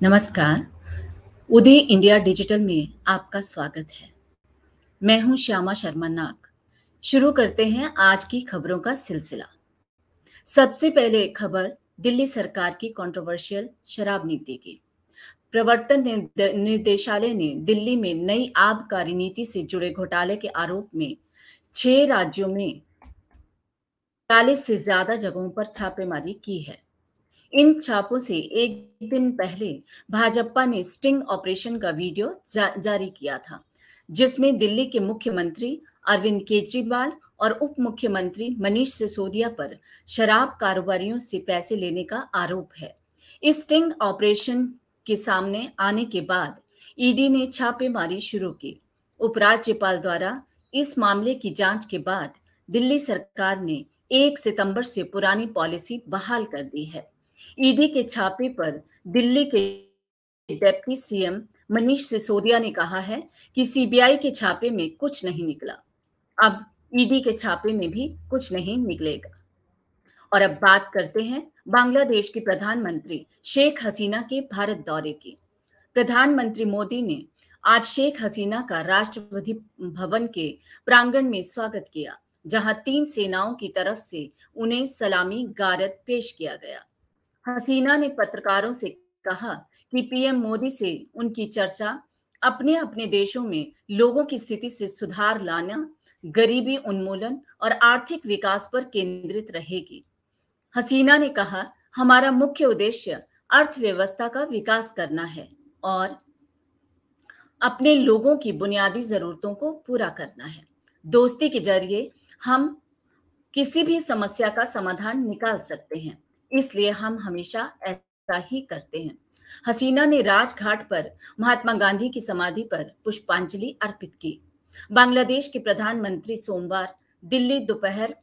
नमस्कार। उदय India digital में आपका स्वागत है। मैं हूं श्यामा शर्मा नाग। शुरू करते हैं आज की खबरों का सिलसिला। सबसे पहले एक खबर दिल्ली सरकार की कंट्रोवर्शियल शराब नीति की। प्रवर्तन निर्देशालय ने दिल्ली में नई आबकारी नीति से जुड़े घोटाले के आरोप में 6 राज्यों में 40 से ज्यादा जगहों पर छापेमारी की है। इन छापों से एक दिन पहले भाजपा ने स्टिंग ऑपरेशन का वीडियो जारी किया था, जिसमें दिल्ली के मुख्यमंत्री अरविंद केजरीवाल और उप मुख्यमंत्री मनीष सिसोदिया पर शराब कारोबारियों से पैसे लेने का आरोप है। इस स्टिंग ऑपरेशन के सामने आने के बाद ईडी ने छापेमारी शुरू की। उपराज्यपाल द्वारा इस मामले की जांच के बाद दिल्ली सरकार ने 1 सितंबर से पुरानी पॉलिसी बहाल कर दी है। ईडी के छापे पर दिल्ली के डिप्टी सीएम मनीष सिसोदिया ने कहा है कि सीबीआई के छापे में कुछ नहीं निकला। अब ईडी के छापे में भी कुछ नहीं निकलेगा। और अब बात करते हैं बांग्लादेश की प्रधानमंत्री शेख हसीना के भारत दौरे की। प्रधानमंत्री मोदी ने आज शेख हसीना का राष्ट्रपति भवन के प्रांगण में स्वागत किया, जहां 3 सेनाओं की तरफ से उन्हें सलामी गारद पेश किया गया। हसीना ने पत्रकारों से कहा कि पीएम मोदी से उनकी चर्चा अपने अपने देशों में लोगों की स्थिति से सुधार लाना, गरीबी उन्मूलन और आर्थिक विकास पर केंद्रित रहेगी। हसीना ने कहा, हमारा मुख्य उद्देश्य अर्थव्यवस्था का विकास करना है और अपने लोगों की बुनियादी जरूरतों को पूरा करना है। दोस्ती के जरिए हम किसी भी समस्या का समाधान निकाल सकते हैं, इसलिए हम हमेशा ऐसा ही करते हैं। हसीना ने राजघाट पर महात्मा गांधी की समाधि पर पुष्पांजलि अर्पित की। बांग्लादेश के प्रधानमंत्री सोमवार दिल्ली दोपहर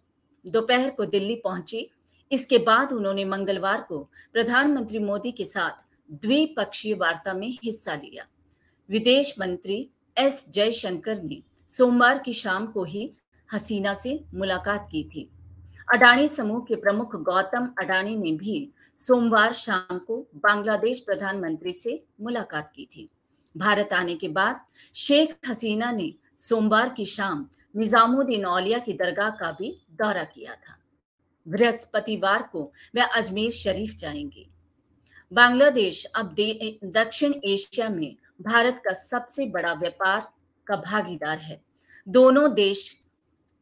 दोपहर को दिल्ली पहुंची। इसके बाद उन्होंने मंगलवार को प्रधानमंत्री मोदी के साथ द्विपक्षीय वार्ता में हिस्सा लिया। विदेश मंत्री एस जयशंकर ने सोमवार की शाम को ही हसीना से मुलाकात की थी। अडानी समूह के प्रमुख गौतम अडानी ने भी सोमवार शाम को बांग्लादेश प्रधानमंत्री से मुलाकात की थी। भारत आने के बाद शेख हसीना ने सोमवार की शाम निजामुद्दीन औलिया की दरगाह का भी दौरा किया था। बृहस्पतिवार को वह अजमेर शरीफ जाएंगी। बांग्लादेश अब दक्षिण एशिया में भारत का सबसे बड़ा व्यापार का भागीदार है।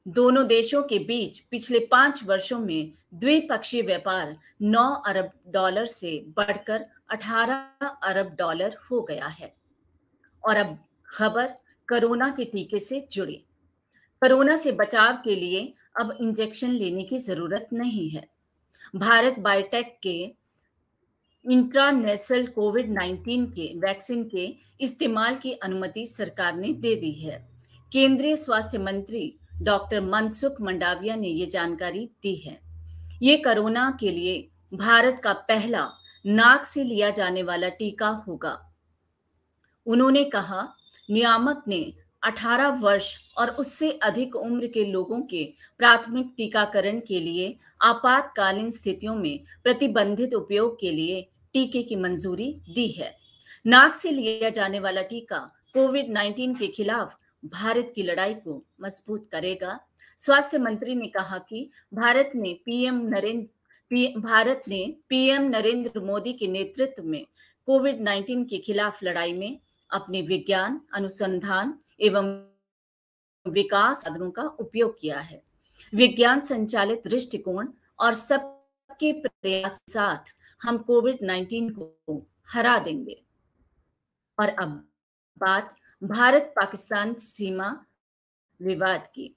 दोनों देशों के बीच पिछले 5 वर्षों में द्विपक्षीय व्यापार 9 अरब डॉलर से बढ़कर 18 अरब डॉलर हो गया है। और अब खबर कोरोना के टीके से जुड़ी। कोरोना से बचाव के लिए अब इंजेक्शन लेने की जरूरत नहीं है। भारत बायोटेक के इंट्रानेशनल कोविड-19 के वैक्सीन के इस्तेमाल की अनुमति सरकार ने दे दी है। केंद्रीय स्वास्थ्य मंत्री डॉक्टर मनसुख मंडाविया ने ये जानकारी दी है। ये कोरोना के लिए भारत का पहला नाक से लिया जाने वाला टीका होगा। उन्होंने कहा, नियामक ने 18 वर्ष और उससे अधिक उम्र के लोगों के प्राथमिक टीकाकरण के लिए आपातकालीन स्थितियों में प्रतिबंधित उपयोग के लिए टीके की मंजूरी दी है। नाक से लिया जाने वाला टीका कोविड-19 के खिलाफ भारत की लड़ाई को मजबूत करेगा। स्वास्थ्य मंत्री ने कहा कि भारत ने पीएम नरेंद्र मोदी के नेतृत्व में कोविड-19 के खिलाफ लड़ाई में अपने विज्ञान, अनुसंधान एवं विकास साधनों का उपयोग किया है। विज्ञान संचालित दृष्टिकोण और सबके प्रयास के साथ हम कोविड-19 को हरा देंगे। और अब बात भारत पाकिस्तान सीमा विवाद की।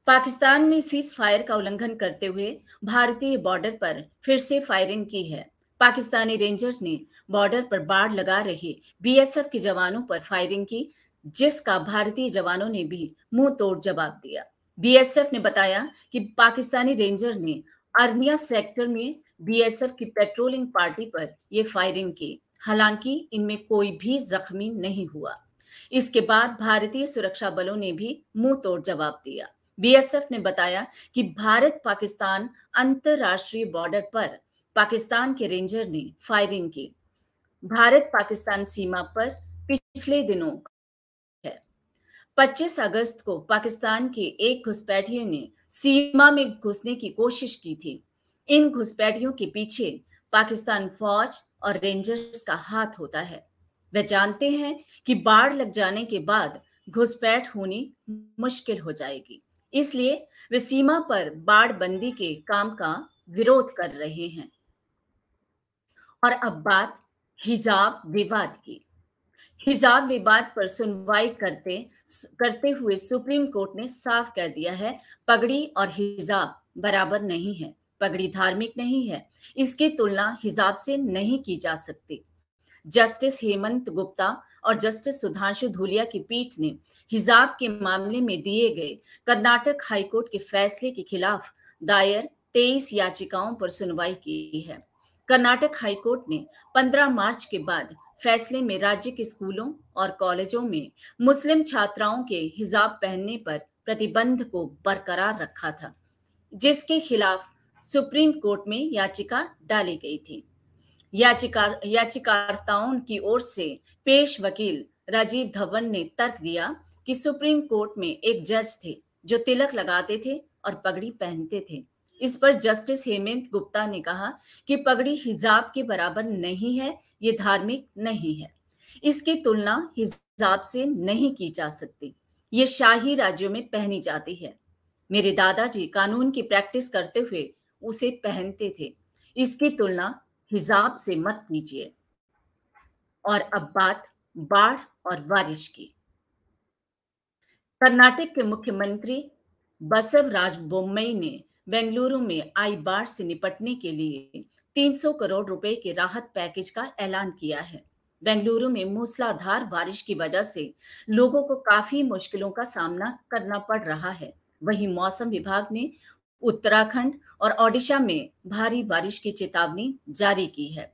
पाकिस्तान ने सीज फायर का उल्लंघन करते हुए भारतीय बॉर्डर पर फिर से फायरिंग की है। पाकिस्तानी रेंजर्स ने बॉर्डर पर बाड़ लगा रहे बीएसएफ के जवानों पर फायरिंग की, जिसका भारतीय जवानों ने भी मुंह तोड़ जवाब दिया। बीएसएफ ने बताया कि पाकिस्तानी रेंजर ने अरनिया सेक्टर में बीएसएफ की पेट्रोलिंग पार्टी पर यह फायरिंग की। हालांकि इनमें कोई भी जख्मी नहीं हुआ। इसके बाद भारतीय सुरक्षा बलों ने भी मुंह तोड़ जवाब दिया। बीएसएफ ने बताया कि भारत पाकिस्तान अंतरराष्ट्रीय बॉर्डर पर पाकिस्तान के रेंजर ने फायरिंग की। भारत पाकिस्तान सीमा पर पिछले दिनों है। 25 अगस्त को पाकिस्तान के एक घुसपैठियों ने सीमा में घुसने की कोशिश की थी। इन घुसपैठियों के पीछे पाकिस्तान फौज और रेंजर्स का हाथ होता है। वे जानते हैं कि बाढ़ लग जाने के बाद घुसपैठ होनी मुश्किल हो जाएगी, इसलिए वे सीमा पर बाढ़ बंदी के काम का विरोध कर रहे हैं। और अब बात हिजाब विवाद की। हिजाब विवाद पर सुनवाई करते हुए सुप्रीम कोर्ट ने साफ कह दिया है, पगड़ी और हिजाब बराबर नहीं है। पगड़ी धार्मिक नहीं है, इसकी तुलना हिजाब से नहीं की जा सकती। जस्टिस हेमंत गुप्ता और जस्टिस सुधांशु धूलिया की पीठ ने हिजाब के मामले में दिए गए कर्नाटक हाईकोर्ट के फैसले के खिलाफ दायर 23 याचिकाओं पर सुनवाई की है। कर्नाटक हाईकोर्ट ने 15 मार्च के बाद फैसले में राज्य के स्कूलों और कॉलेजों में मुस्लिम छात्राओं के हिजाब पहनने पर प्रतिबंध को बरकरार रखा था, जिसके खिलाफ सुप्रीम कोर्ट में याचिका डाली गई थी। याचिकाकर्ताओं की ओर से पेश वकील राजीव धवन ने तर्क दिया कि सुप्रीम कोर्ट में एक जज थे जो तिलक लगाते थे और पगड़ी पहनते थे। इस पर जस्टिस हेमंत गुप्ता ने कहा कि पगड़ी हिजाब के बराबर नहीं है, ये धार्मिक नहीं है, इसकी तुलना हिजाब से नहीं की जा सकती, ये शाही राज्यों में पहनी जाती है। मेरे दादाजी कानून की प्रैक्टिस करते हुए उसे पहनते थे, इसकी तुलना हिजाब से मत कीजिए। और अब बात बाढ़ और बारिश की। कर्नाटक के मुख्यमंत्री बसवराज बोम्मई ने बेंगलुरु में आई बाढ़ से निपटने के लिए 300 करोड़ रुपए के राहत पैकेज का ऐलान किया है। बेंगलुरु में मूसलाधार बारिश की वजह से लोगों को काफी मुश्किलों का सामना करना पड़ रहा है। वहीं मौसम विभाग ने उत्तराखंड और ओडिशा में भारी बारिश की चेतावनी जारी की है।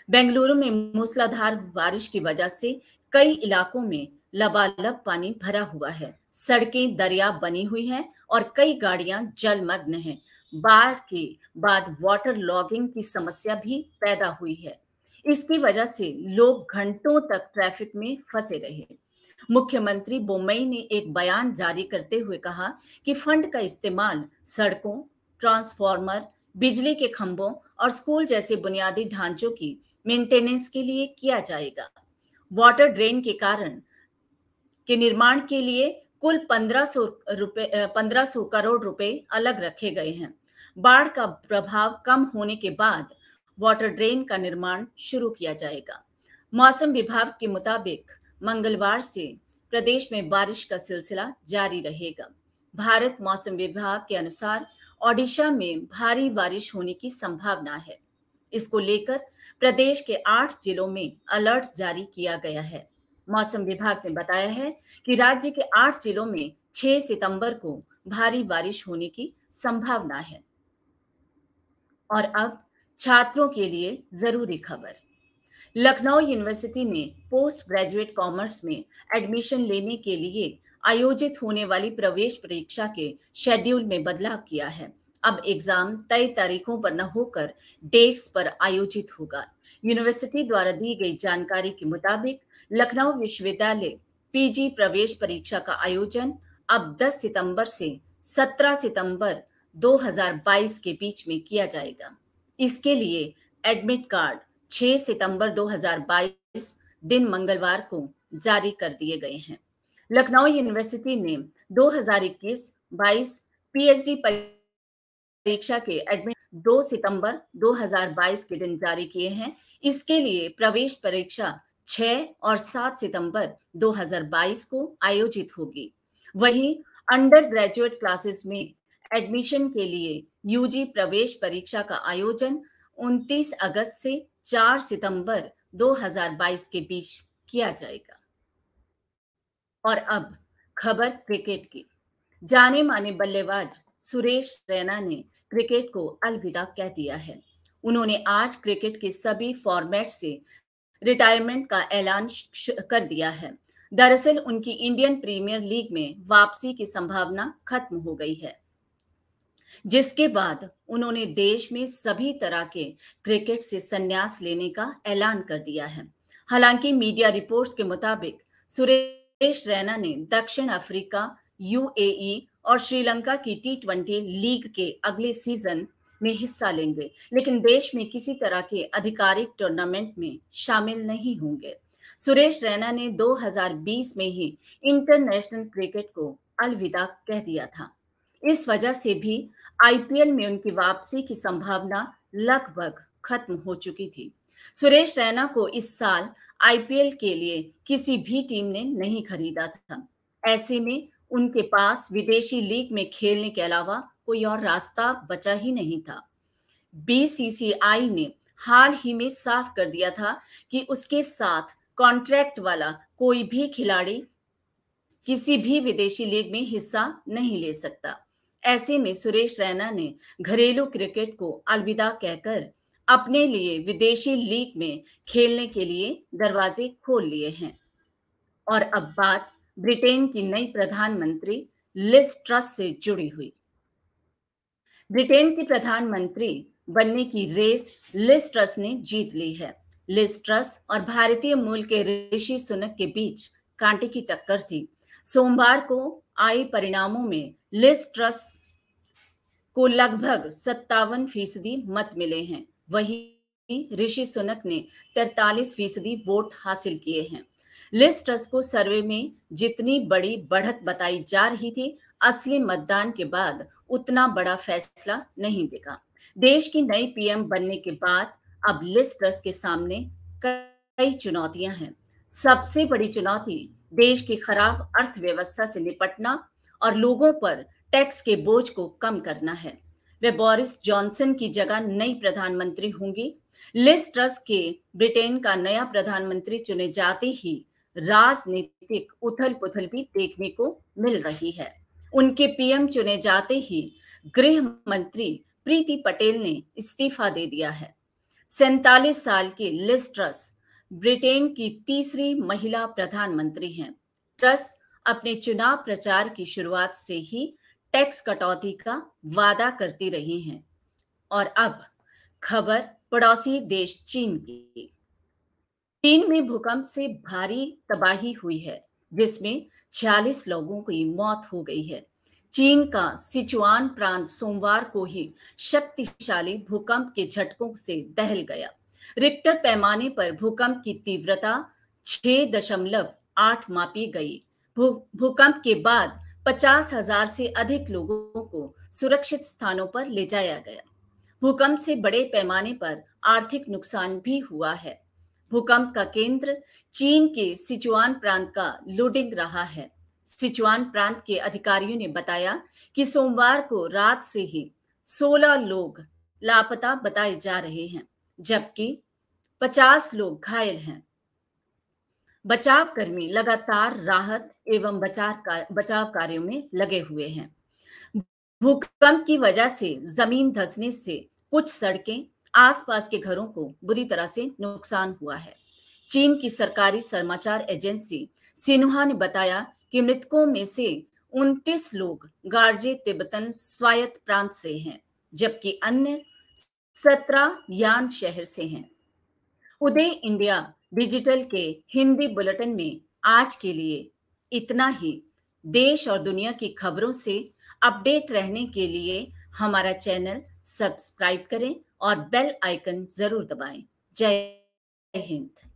बेंगलुरु में मूसलाधार बारिश की वजह से कई इलाकों में लबालब पानी भरा हुआ है। सड़कें दरिया बनी हुई हैं और कई गाड़ियां जलमग्न हैं। बाढ़ के बाद वाटर लॉगिंग की समस्या भी पैदा हुई है। इसकी वजह से लोग घंटों तक ट्रैफिक में फंसे रहे। मुख्यमंत्री बोम्मई ने एक बयान जारी करते हुए कहा कि फंड का इस्तेमाल सड़कों, ट्रांसफार्मर, बिजली के खंभों और स्कूल जैसे बुनियादी ढांचों की मेंटेनेंस के लिए किया जाएगा। वाटर ड्रेन के निर्माण के लिए कुल 1500 करोड़ रुपए अलग रखे गए हैं। बाढ़ का प्रभाव कम होने के बाद वाटर ड्रेन का निर्माण शुरू किया जाएगा। मौसम विभाग के मुताबिक मंगलवार से प्रदेश में बारिश का सिलसिला जारी रहेगा। भारत मौसम विभाग के अनुसार ओडिशा में भारी बारिश होने की संभावना है। इसको लेकर प्रदेश के 8 जिलों में अलर्ट जारी किया गया है। मौसम विभाग ने बताया है कि राज्य के 8 जिलों में 6 सितंबर को भारी बारिश होने की संभावना है। और अब छात्रों के लिए जरूरी खबर। लखनऊ यूनिवर्सिटी ने पोस्ट ग्रेजुएट कॉमर्स में एडमिशन लेने के लिए आयोजित होने वाली प्रवेश परीक्षा के शेड्यूल में बदलाव किया है। अब एग्जाम तय तारीखों पर न होकर डेट्स पर आयोजित होगा। यूनिवर्सिटी द्वारा दी गई जानकारी के मुताबिक लखनऊ विश्वविद्यालय पीजी प्रवेश परीक्षा का आयोजन अब 10 सितंबर से 17 सितंबर 2022 के बीच में किया जाएगा। इसके लिए एडमिट कार्ड 6 सितंबर 2022 दिन मंगलवार को जारी कर दिए गए हैं। लखनऊ यूनिवर्सिटी ने 2021-22 पीएचडी परीक्षा के एडमिट 2 सितंबर 2022 के दिन जारी किए हैं। इसके लिए प्रवेश परीक्षा 6 और 7 सितंबर 2022 को आयोजित होगी। वहीं अंडर ग्रेजुएट क्लासेस में एडमिशन के लिए यूजी प्रवेश परीक्षा का आयोजन 29 अगस्त से 4 सितंबर 2022 के बीच किया जाएगा। और अब खबर क्रिकेट की। जाने माने बल्लेबाज सुरेश रैना ने क्रिकेट को अलविदा कह दिया है। उन्होंने आज क्रिकेट के सभी फॉर्मेट से रिटायरमेंट का ऐलान कर दिया है। दरअसल उनकी इंडियन प्रीमियर लीग में वापसी की संभावना खत्म हो गई है। जिसके बाद उन्होंने देश में सभी तरह के क्रिकेट से संन्यास लेने का ऐलान कर दिया है। हालांकि मीडिया रिपोर्ट्स के मुताबिक सुरेश रैना ने दक्षिण अफ्रीका, यूएई और श्रीलंका की टी20 लीग के अगले सीजन में हिस्सा लेंगे, लेकिन देश में किसी तरह के आधिकारिक टूर्नामेंट में शामिल नहीं होंगे। सुरेश रैना ने 2020 में ही इंटरनेशनल क्रिकेट को अलविदा कह दिया था। इस वजह से भी आईपीएल में उनकी वापसी की संभावना लगभग खत्म हो चुकी थी। सुरेश रैना को इस साल आईपीएल के लिए किसी भी टीम ने नहीं खरीदा था। ऐसे में उनके पास विदेशी लीग में खेलने के अलावा कोई और रास्ता बचा ही नहीं था। बीसीसीआई ने हाल ही में साफ कर दिया था कि उसके साथ कॉन्ट्रैक्ट वाला कोई भी खिलाड़ी किसी भी विदेशी लीग में हिस्सा नहीं ले सकता। ऐसे में सुरेश रैना ने घरेलू क्रिकेट को अलविदा कहकर अपने लिए विदेशी लीग में खेलने के लिए दरवाजे खोल लिए हैं। और अब बात ब्रिटेन की नई प्रधानमंत्री लिज ट्रस से जुड़ी हुई। ब्रिटेन की प्रधानमंत्री बनने की रेस लिज ट्रस ने जीत ली है। लिज ट्रस और भारतीय मूल के ऋषि सुनक के बीच कांटे की टक्कर थी। सोमवार को आए परिणामों में लिज ट्रस को लगभग 57% मत मिले हैं, वहीं ऋषि सुनक ने 43% वोट हासिल किए हैं। लिज ट्रस को सर्वे में जितनी बड़ी बढ़त बताई जा रही थी, असली मतदान के बाद उतना बड़ा फैसला नहीं दिखा। देश की नई पीएम बनने के बाद अब लिज ट्रस के सामने कई चुनौतियां हैं। सबसे बड़ी चुनौती देश की खराब अर्थव्यवस्था से निपटना और लोगों पर टैक्स के बोझ को कम करना है। वे बोरिस जॉनसन की जगह नई प्रधानमंत्री होंगी। लिज ट्रस के ब्रिटेन का नया प्रधानमंत्री चुने जाते ही राजनीतिक उथल-पुथल भी देखने को मिल रही है। उनके पीएम चुने जाते ही गृह मंत्री प्रीति पटेल ने इस्तीफा दे दिया है। 47 साल की लिज ट्रस ब्रिटेन की तीसरी महिला प्रधानमंत्री हैं। ट्रस अपने चुनाव प्रचार की शुरुआत से ही टैक्स कटौती का वादा करती रही हैं। और अब खबर पड़ोसी देश चीन की। चीन में भूकंप से भारी तबाही हुई है, जिसमें 46 लोगों की मौत हो गई है। चीन का सिचुआन प्रांत सोमवार को ही शक्तिशाली भूकंप के झटकों से दहल गया। रिक्टर पैमाने पर भूकंप की तीव्रता 6.8 मापी गई। भूकंप के बाद 50,000 से अधिक लोगों को सुरक्षित स्थानों पर ले जाया गया। भूकंप से बड़े पैमाने पर आर्थिक नुकसान भी हुआ है। भूकंप का केंद्र चीन के सिचुआन प्रांत का लुडिंग रहा है। सिचुआन प्रांत के अधिकारियों ने बताया कि सोमवार को रात से ही 16 लोग लापता बताए जा रहे हैं, जबकि 50 लोग घायल हैं। बचाव कर्मी लगातार राहत एवं बचाव कार्यों में लगे हुए हैं। भूकंप की वजह से जमीन धंसने से कुछ सड़कें, आसपास के घरों को बुरी तरह से नुकसान हुआ है। चीन की सरकारी समाचार एजेंसी सिन्हुआ ने बताया कि मृतकों में से 29 लोग गार्जे तिब्बतन स्वायत्त प्रांत से हैं, जबकि अन्य 17 यान शहर से हैं। उदय इंडिया डिजिटल के हिंदी बुलेटिन में आज के लिए इतना ही। देश और दुनिया की खबरों से अपडेट रहने के लिए हमारा चैनल सब्सक्राइब करें और बेल आइकन जरूर दबाएं। जय हिंद।